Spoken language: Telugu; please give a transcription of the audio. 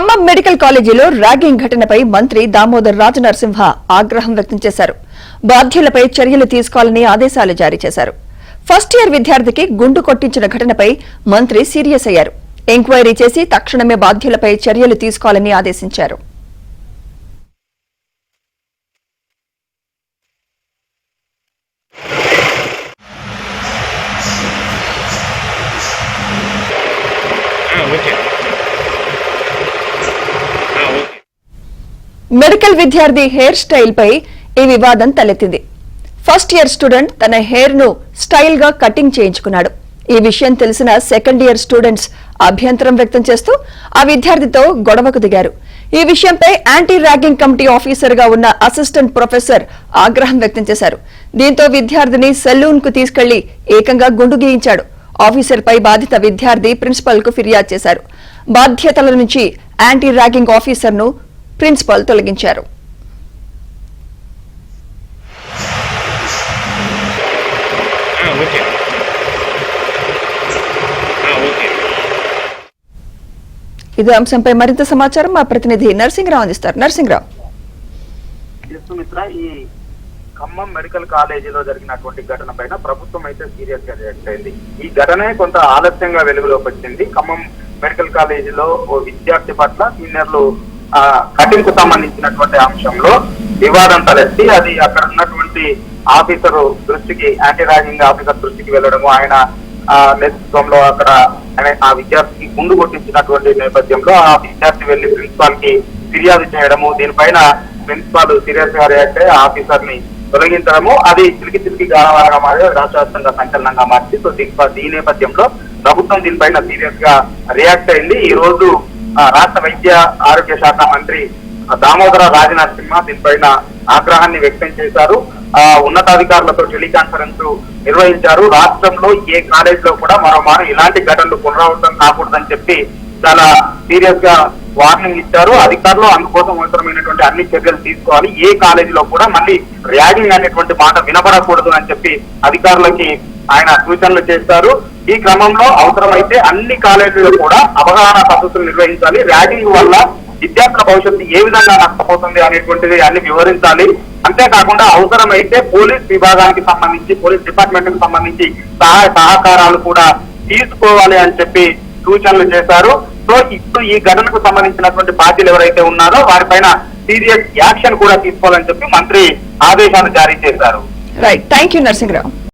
ఖమ్మం మెడికల్ కాలేజీలో ర్యాగింగ్ ఘటనపై మంత్రి దామోదర్ రాజనరసింహ ఆగ్రహం వ్యక్తం చేశారు. బాధ్యులపై చర్యలు తీసుకోవాలని ఆదేశాలు జారీ చేశారు. ఫస్ట్ ఇయర్ విద్యార్థికి గుండు కొట్టించిన ఘటనపై మంత్రి సీరియస్ అయ్యారు. ఎంక్వైరీ చేసి తక్షణమే బాధ్యులపై చర్యలు తీసుకోవాలని ఆదేశించారు. మెడికల్ విద్యార్థి హెయిర్ స్టైల్ పై ఈ వివాదం తలెత్తింది. ఫస్ట్ ఇయర్ స్టూడెంట్ తన హెయిర్ ను స్టైల్ గా కటింగ్ చేయించుకున్నాడు. ఈ విషయం తెలిసిన సెకండ్ ఇయర్ స్టూడెంట్స్ అభ్యంతరం వ్యక్తం చేస్తూ ఆ విద్యార్థితో గొడవకు దిగారు. ఈ విషయంపై యాంటీ ర్యాగింగ్ కమిటీ ఆఫీసర్ గా ఉన్న అసిస్టెంట్ ప్రొఫెసర్ ఆగ్రహం వ్యక్తం చేశారు. దీంతో విద్యార్థిని సెలూన్ కు తీసుకెళ్లి ఏకంగా గుండు గీయించాడు. ఆఫీసర్ పై బాధిత విద్యార్థి ప్రిన్సిపల్ కు ఫిర్యాదు చేశారు. బాధ్యతల నుంచి యాంటీ ర్యాగింగ్ ఆఫీసర్ ను ప్రిన్సిపల్ తొలగించారు. ఇదే అంశంపై మరింత సమాచారం మా ప్రతినిధి నర్సింగ్రావు అందిస్తారు. నర్సింగ్రావు, ఈ ఖమ్మం మెడికల్ కాలేజీలో జరిగినటువంటి ఘటన పైన ప్రభుత్వం అయితే సీరియస్ గా రియాక్ట్ అయింది. ఈ ఘటనే కొంత ఆలస్యంగా వెలుగులోకి వచ్చింది. ఖమ్మం మెడికల్ కాలేజీలో ఓ విద్యార్థి పట్ల సీనియర్లు కటింగ్ కు సంబంధించినటువంటి అంశంలో వివాదం తలెత్తి అది అక్కడ ఉన్నటువంటి ఆఫీసర్ దృష్టికి, యాంటీ ర్యాగింగ్ ఆఫీసర్ దృష్టికి వెళ్ళడము, ఆయన నేతృత్వంలో అక్కడ ఆ విద్యార్థికి గుండు కొట్టించినటువంటి నేపథ్యంలో ఆ విద్యార్థి వెళ్లి ప్రిన్సిపాల్ కి ఫిర్యాదు చేయడము, దీనిపైన ప్రిన్సిపాల్ సీరియస్ గా రియాక్ట్ అయ్యి ఆఫీసర్ ని తొలగించడము, అది చిలికి గానవారంగా మారి రాష్ట్ర వ్యాప్తంగా సంచలనంగా మార్చి సో ఈ నేపథ్యంలో ప్రభుత్వం దీనిపైన సీరియస్ గా రియాక్ట్ అయింది. ఈ రోజు రాష్ట్ర వైద్య ఆరోగ్య శాఖ మంత్రి దామోదర రాజనరసింహ దీనిపైన ఆగ్రహాన్ని వ్యక్తం చేశారు. ఉన్నతాధికారులతో టెలికాన్ఫరెన్స్ నిర్వహించారు. రాష్ట్రంలో ఏ కాలేజ్ లో కూడా మరోమారు ఇలాంటి ఘటనలు పునరావృతం కాకూడదని చెప్పి చాలా సీరియస్ గా వార్నింగ్ ఇచ్చారు. అధికారులు అందుకోసం అవసరమైనటువంటి అన్ని చర్యలు తీసుకోవాలి. ఏ కాలేజీలో కూడా మళ్ళీ ర్యాగింగ్ అనేటువంటి మాట వినబడకూడదు అని చెప్పి అధికారులకి ఆయన సూచనలు చేశారు. ఈ క్రమంలో అవసరమైతే అన్ని కాలేజీలో కూడా అవగాహన సదస్సులు నిర్వహించాలి. ర్యాగింగ్ వల్ల విద్యార్థుల భవిష్యత్తు ఏ విధంగా నష్టపోతుంది అనేటువంటిది అన్ని వివరించాలి. అంతేకాకుండా అవసరమైతే పోలీస్ విభాగానికి సంబంధించి, పోలీస్ డిపార్ట్మెంట్ కి సంబంధించి సహాయ సహకారాలు కూడా తీసుకోవాలి అని చెప్పి సూచనలు చేశారు. సో ఇప్పుడు ఈ ఘటనకు సంబంధించినటువంటి బాధ్యులు ఎవరైతే ఉన్నారో వారిపైన సీరియస్ యాక్షన్ కూడా తీసుకోవాలని చెప్పి మంత్రి ఆదేశాలు జారీ చేశారు. Right, thank you Narasimharao.